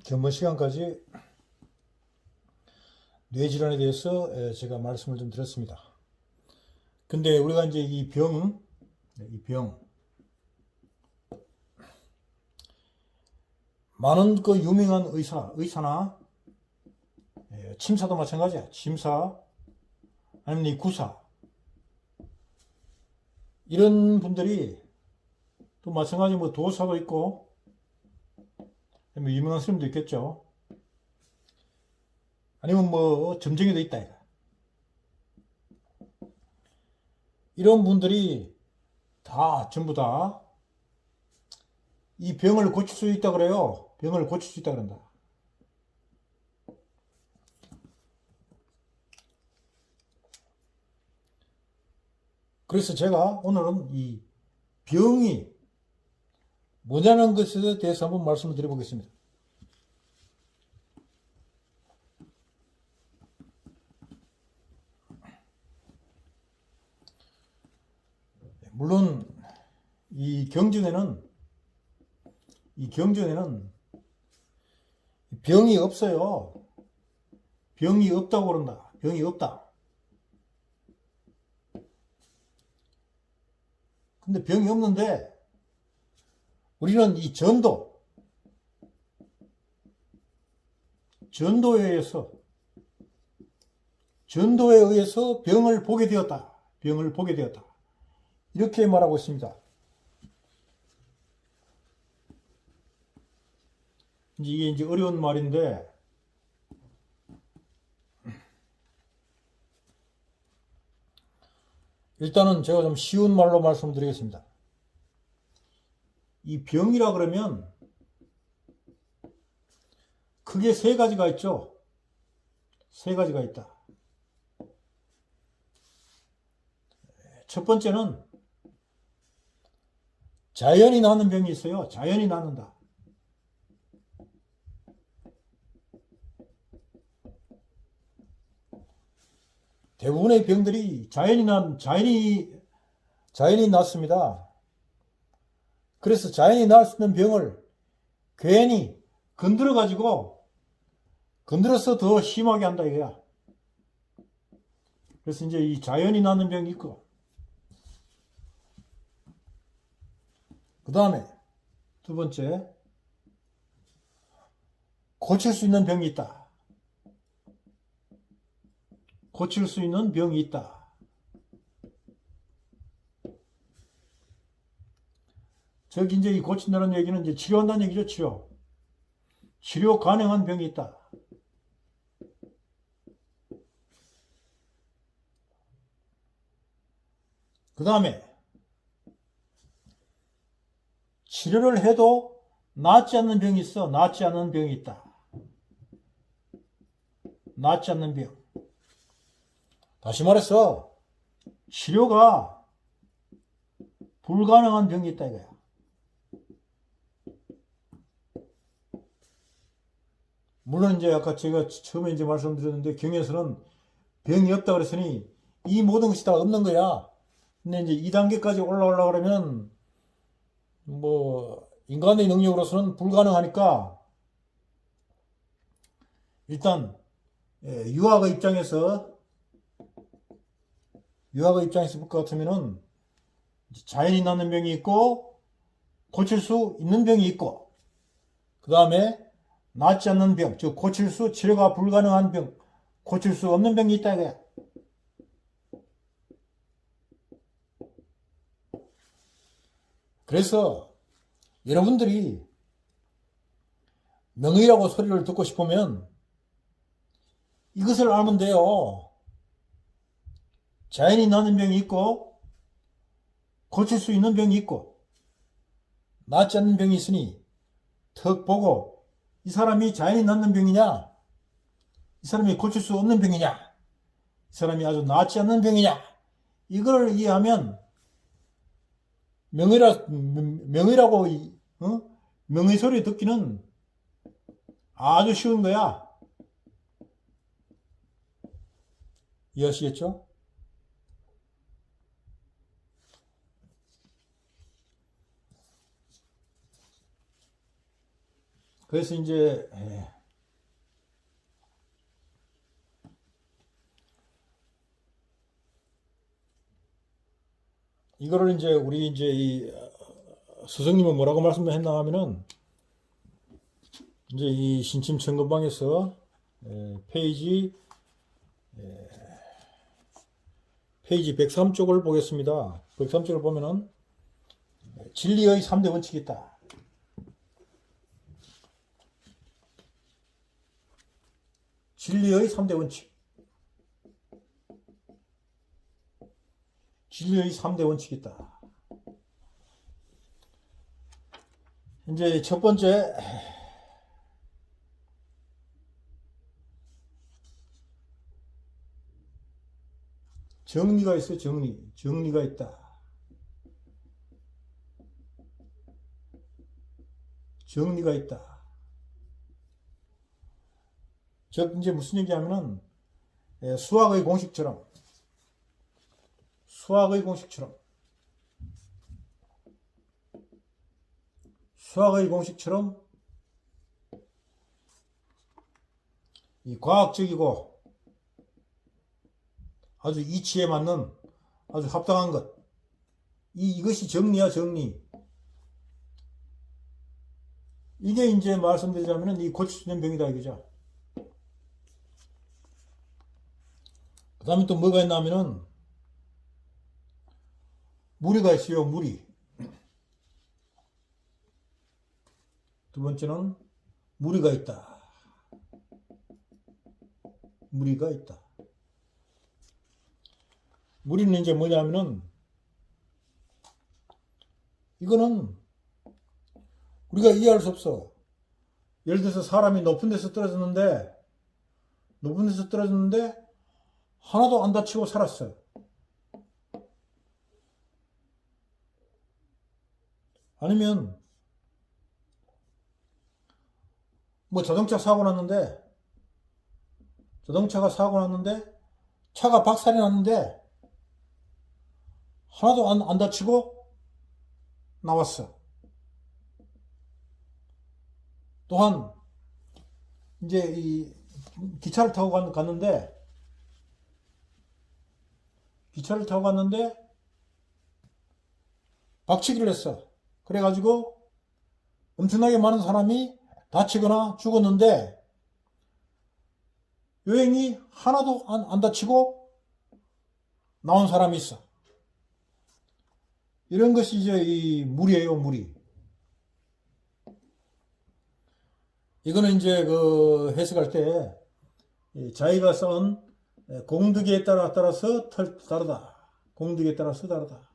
전번 시간까지 뇌질환에 대해서 제가 말씀을 좀 드렸습니다. 근데 우리가 이제 이 병, 많은 그 유명한 의사나 침사도 마찬가지야. 침사, 아니면 이 구사. 이런 분들이 또 마찬가지 뭐 도사도 있고, 유명한 스님도 있겠죠. 아니면 뭐 점쟁이도 있다. 이런 분들이 다 전부 다 이 병을 고칠 수 있다 그래요. 병을 고칠 수 있다 그런다. 그래서 제가 오늘은 이 병이 뭐냐는 것에 대해서 한번 말씀을 드려보겠습니다. 물론 이 경전에는 병이 없어요. 병이 없다고 그런다. 병이 없다. 근데 병이 없는데 우리는 이 전도에 의해서 병을 보게 되었다. 병을 보게 되었다. 이렇게 말하고 있습니다. 이게 이제 어려운 말인데, 일단은 제가 좀 쉬운 말로 말씀드리겠습니다. 이 병이라 그러면 크게 세 가지가 있죠. 세 가지가 있다. 첫 번째는 자연이 나는 병이 있어요. 자연이 낫는다. 대부분의 병들이 자연이 낫습니다. 그래서 자연이 날 수 있는 병을 괜히 건드려서 더 심하게 한다 이거야. 그래서 이제 이 자연이 낫는 병이 있고, 그 다음에 두 번째, 고칠 수 있는 병이 있다. 고칠 수 있는 병이 있다. 저기 이제 이 고친다는 얘기는 이제 치료한다는 얘기죠. 치료 가능한 병이 있다. 그 다음에 치료를 해도 낫지 않는 병이 있어. 낫지 않는 병이 있다. 낫지 않는 병. 다시 말해서 치료가 불가능한 병이 있다 이거야. 물론 이제 아까 제가 처음에 이제 말씀드렸는데 경에서는 병이 없다 그랬으니 이 모든 것이 다 없는 거야. 근데 이제 2단계까지 올라오려고 그러면 뭐 인간의 능력으로서는 불가능하니까 일단 유아의 입장에서 볼 것 같으면은 자연이 낫는 병이 있고 고칠 수 있는 병이 있고, 그 다음에 낫지 않는 병, 즉 치료가 불가능한 병, 고칠 수 없는 병이 있다 이거야. 그래서 여러분들이 명의라고 소리를 듣고 싶으면 이것을 알면 돼요. 자연이 낫는 병이 있고 고칠 수 있는 병이 있고 낫지 않는 병이 있으니 턱 보고 이 사람이 자연이 낫는 병이냐, 이 사람이 고칠 수 없는 병이냐, 이 사람이 아주 낫지 않는 병이냐, 이걸 이해하면 명의라고 명의 소리 듣기는 아주 쉬운 거야. 이해하시겠죠? 그래서 이제 이거를 이제 우리 이제 이 스승님은 뭐라고 말씀했나 하면은 이제 이 신침천건방에서 페이지 103쪽을 보겠습니다. 103쪽을 보면은 진리의 3대 원칙이 있다. 진리의 3대 원칙. 진리의 3대 원칙이 있다. 이제 첫 번째, 정리가 있어요. 정리가 있다. 정리가 있다. 즉 이제 무슨 얘기하면은 수학의 공식처럼 수학의 공식처럼 이 과학적이고 아주 이치에 맞는 아주 합당한 것. 이것이 정리야, 정리. 이게 이제 말씀드리자면은 이 고칠 수 있는 병이다, 이거죠. 그 다음에 또 뭐가 있냐면은 무리가 있어요, 무리. 두 번째는 무리가 있다. 무리가 있다. 무리는 이제 뭐냐면은 이거는 우리가 이해할 수 없어. 예를 들어서 사람이 높은 데서 떨어졌는데 하나도 안 다치고 살았어. 아니면 뭐 자동차가 사고 났는데 차가 박살이 났는데 하나도 안 다치고 나왔어. 또한 이제 이 기차를 타고 갔는데 박치기를 했어. 그래가지고 엄청나게 많은 사람이 다치거나 죽었는데 여행이 하나도 안 다치고 나온 사람이 있어. 이런 것이 이제 이 무리예요, 무리. 이거는 이제 그 해석할 때 자기가 쌓은 공덕에 따라서 다르다. 공덕에 따라서 다르다.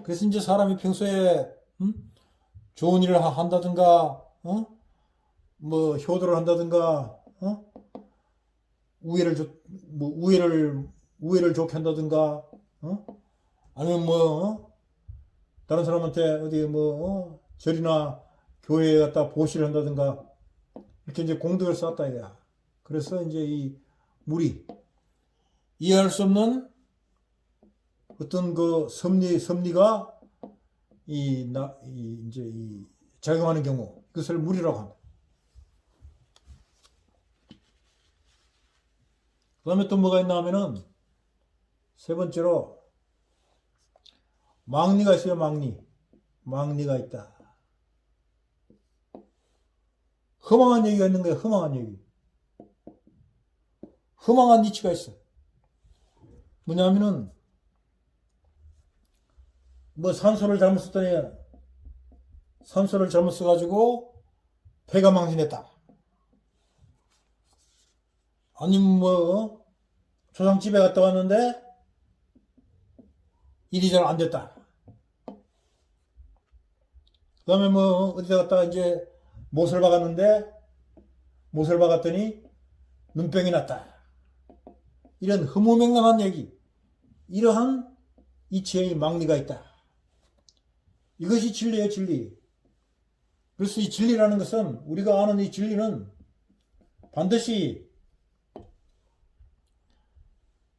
그래서 이제 사람이 평소에 좋은 일을 한다든가, 뭐 효도를 한다든가, 우애를 좋게 한다든가, 아니면 뭐 다른 사람한테 어디 뭐 절이나 교회에 갔다 보시를 한다든가 이렇게 이제 공덕을 쌓았다 이거야. 그래서 이제 이 무리 이해할 수 없는 어떤 그 섭리가 이제 작용하는 경우 그것을 무리라고 합니다. 그 다음에 또 뭐가 있나 하면은 세 번째로 망리가 있어요. 망리가 있다. 허망한 얘기가 있는 거예요. 허망한 얘기. 허망한 이치가 있어. 뭐냐면은 뭐 산소를 잘못 써가지고 폐가 망신했다. 아니면 뭐 조상집에 갔다 왔는데 일이 잘 안 됐다. 그 다음에 뭐 어디다 갔다가 이제 못을 박았더니 눈병이 났다. 이런 허무맹랑한 얘기. 이러한 이치의 망리가 있다. 이것이 진리예요, 진리. 그래서 이 진리라는 것은 우리가 아는 이 진리는 반드시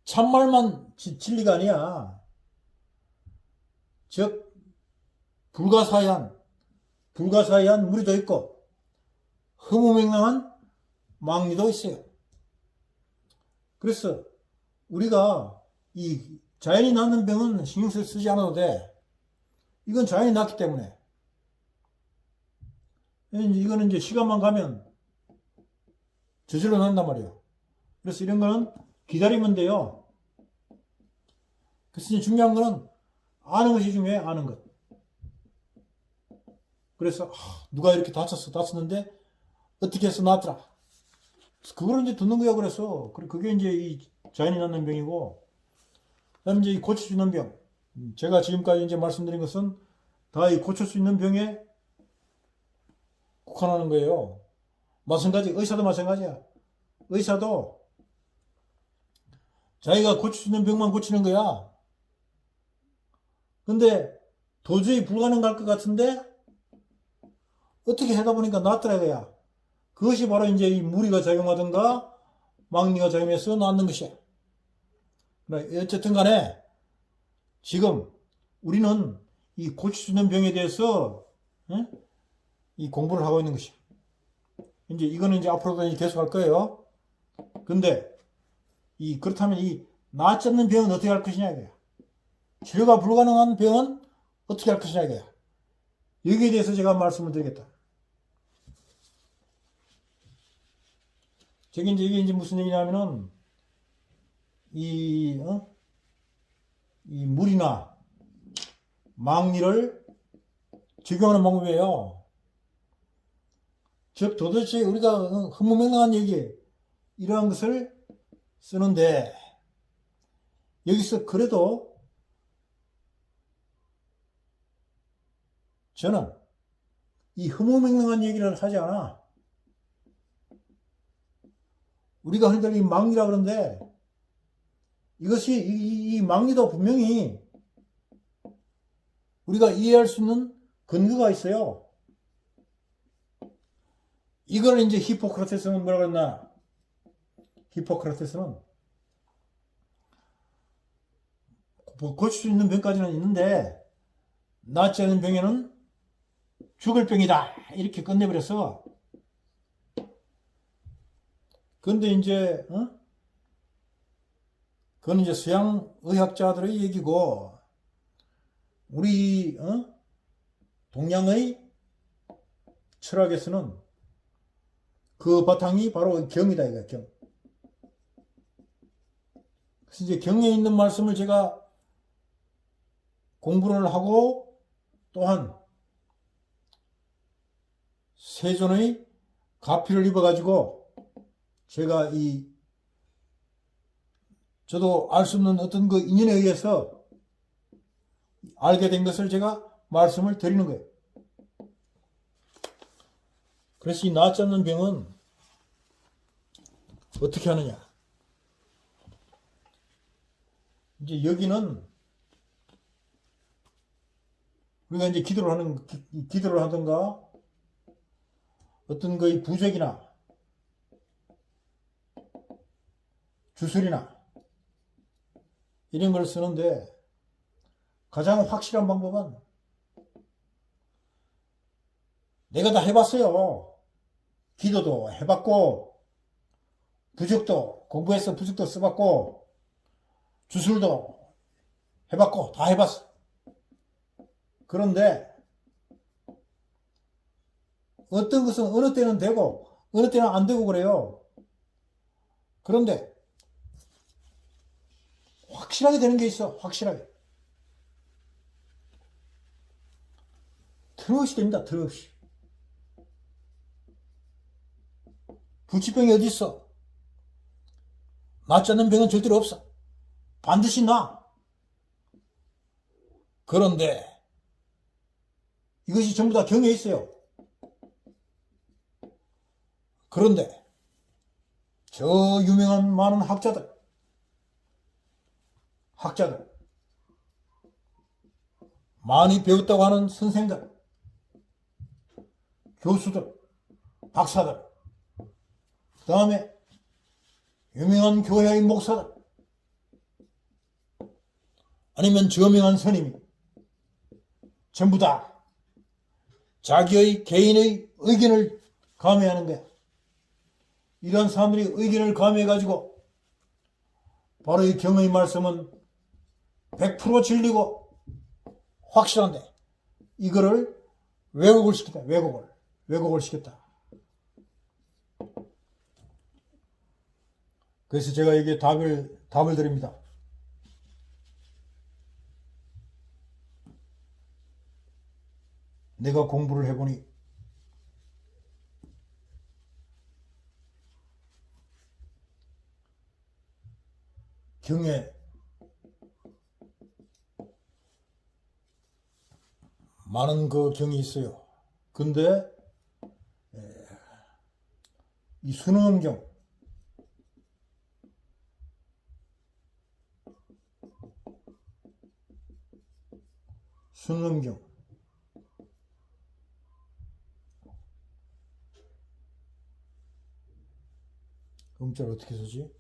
참말만 진리가 아니야. 즉 불가사의한 무리도 있고 허무맹랑한 망리도 있어요. 그래서 우리가 이 자연이 낳는 병은 신경 쓰지 않아도 돼. 이건 자연이 낳기 때문에. 이거는 이제 시간만 가면 저절로 난단 말이에요. 그래서 이런 거는 기다리면 돼요. 그래서 이제 중요한 거는 아는 것이 중요해, 아는 것. 그래서 누가 이렇게 다쳤는데 어떻게 해서 낫더라. 그걸 이제 듣는 거야. 그래서 그게 이제 이 자연이 낳는 병이고, 그다음에 이제 이 고칠 수 있는 병. 제가 지금까지 이제 말씀드린 것은 다 이 고칠 수 있는 병에 국한하는 거예요. 마찬가지, 의사도 마찬가지야. 의사도 자기가 고칠 수 있는 병만 고치는 거야. 근데 도저히 불가능할 것 같은데 어떻게 하다 보니까 낫더라 이거야. 그것이 바로 이제 이 무리가 작용하든가 망리가 작용해서 낫는 것이야. 어쨌든 간에 지금 우리는 이 고칠 수 있는 병에 대해서 이 공부를 하고 있는 것이야. 이제 이거는 이제 앞으로도 이제 계속 할 거예요. 근데 그렇다면 이 낫지 않는 병은 어떻게 할 것이냐 이거야. 치료가 불가능한 병은 어떻게 할 것이냐 이거야. 여기에 대해서 제가 말씀을 드리겠다. 이게 이제 무슨 얘기냐면은 이 물이나 망리를 적용하는 방법이에요. 즉 도대체 우리가 허무맹랑한 얘기 이러한 것을 쓰는데 여기서 그래도 저는 이 허무맹랑한 얘기를 하지 않아. 우리가 흔히들 이 망리라 그러는데 이것이 이 망리도 분명히 우리가 이해할 수 있는 근거가 있어요. 이걸 이제 히포크라테스는 뭐라고 했나? 히포크라테스는 고칠 수 있는 병까지는 있는데 낫지 않은 병에는 죽을 병이다 이렇게 끝내버렸어. 근데 이제 그건 이제 서양 의학자들의 얘기고 우리 동양의 철학에서는 그 바탕이 바로 경이다 이거야. 경. 그래서 이제 경에 있는 말씀을 제가 공부를 하고 또한 세존의 가피를 입어가지고 제가 저도 알 수 없는 어떤 그 인연에 의해서 알게 된 것을 제가 말씀을 드리는 거예요. 그래서 이 낫지 않는 병은 어떻게 하느냐. 이제 여기는 우리가 이제 기도를 하든가 어떤 거의 부적이나 주술이나 이런 걸 쓰는데 가장 확실한 방법은 내가 다 해봤어요. 기도도 해봤고 부적도 공부해서 부적도 써봤고 주술도 해봤고 다 해봤어. 그런데 어떤 것은 어느 때는 되고 어느 때는 안 되고 그래요. 그런데 확실하게 되는 게 있어. 확실하게. 틀림없이 됩니다. 틀림없이. 불치병이 어디 있어? 낫지 않는 병은 절대로 없어. 반드시 나. 그런데 이것이 전부 다 경에 있어요. 그런데 저 유명한 많은 학자들 많이 배웠다고 하는 선생들, 교수들, 박사들, 그 다음에 유명한 교회의 목사들, 아니면 저명한 스님이 전부 다 자기의 개인의 의견을 가미하는 거야. 이런 사람들이 의견을 가미해가지고 바로 이 경의 말씀은 100% 진리고 확실한데 이거를 왜곡을 시켰다. 왜곡을 시켰다. 그래서 제가 이게 답을 드립니다. 내가 공부를 해보니 경에 많은 그 경이 있어요. 근데 이 순응엄경, 순응엄경, 음자를 어떻게 쓰지?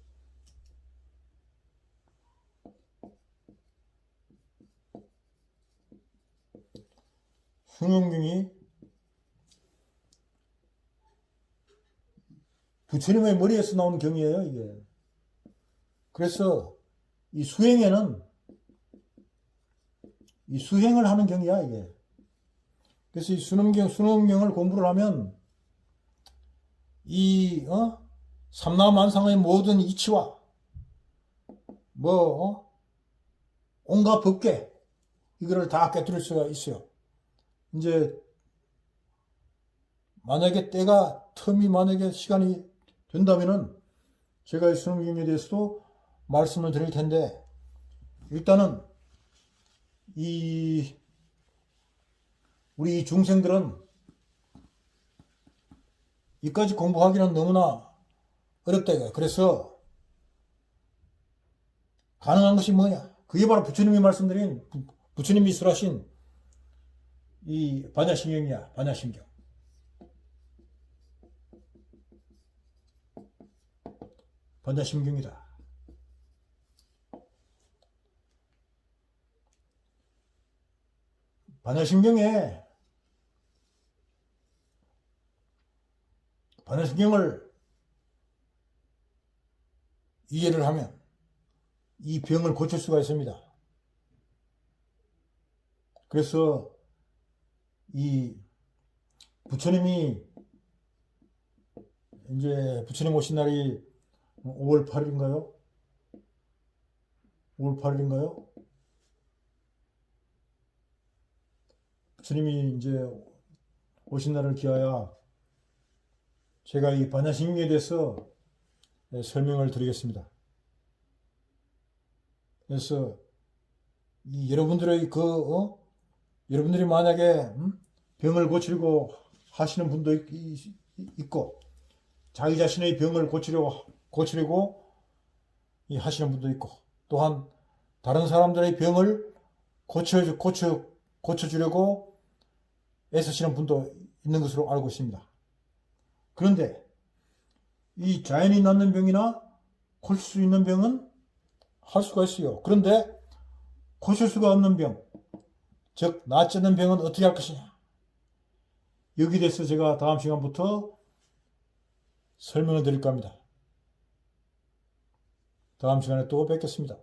순응경이 부처님의 머리에서 나온 경이에요, 이게. 그래서 이 수행에는 이 수행을 하는 경이야, 이게. 그래서 이 순응경을 공부를 하면 이 삼라만상의 모든 이치와 온갖 법계 이거를 다 깨뜨릴 수가 있어요. 이제 만약에 틈이 만약에 시간이 된다면은 제가 이 순응경에 대해서도 말씀을 드릴 텐데 일단은 우리 중생들은 이까지 공부하기는 너무나 어렵다 이거야. 그래서 가능한 것이 뭐냐? 그게 바로 부처님이 말씀드린 부처님이 설하신 이 반야심경이야. 반야심경. 반야심경이다. 반야심경을 이해를 하면 이 병을 고칠 수가 있습니다. 그래서 이 부처님이 이제 부처님 오신 날이 5월 8일인가요? 5월 8일인가요? 부처님이 이제 오신 날을 기하여 제가 이 반야심경에 대해서 설명을 드리겠습니다. 그래서 여러분들의 여러분들이 만약에 병을 고치려고 하시는 분도 있고 자기 자신의 병을 고치려고 하시는 분도 있고 또한 다른 사람들의 병을 고쳐주려고 애쓰시는 분도 있는 것으로 알고 있습니다. 그런데 이 자연이 낳는 병이나 고칠 수 있는 병은 할 수가 있어요. 그런데 고칠 수가 없는 병, 즉 낫지 않는 병은 어떻게 할 것이냐? 여기에 대해서 제가 다음 시간부터 설명을 드릴까 합니다. 다음 시간에 또 뵙겠습니다.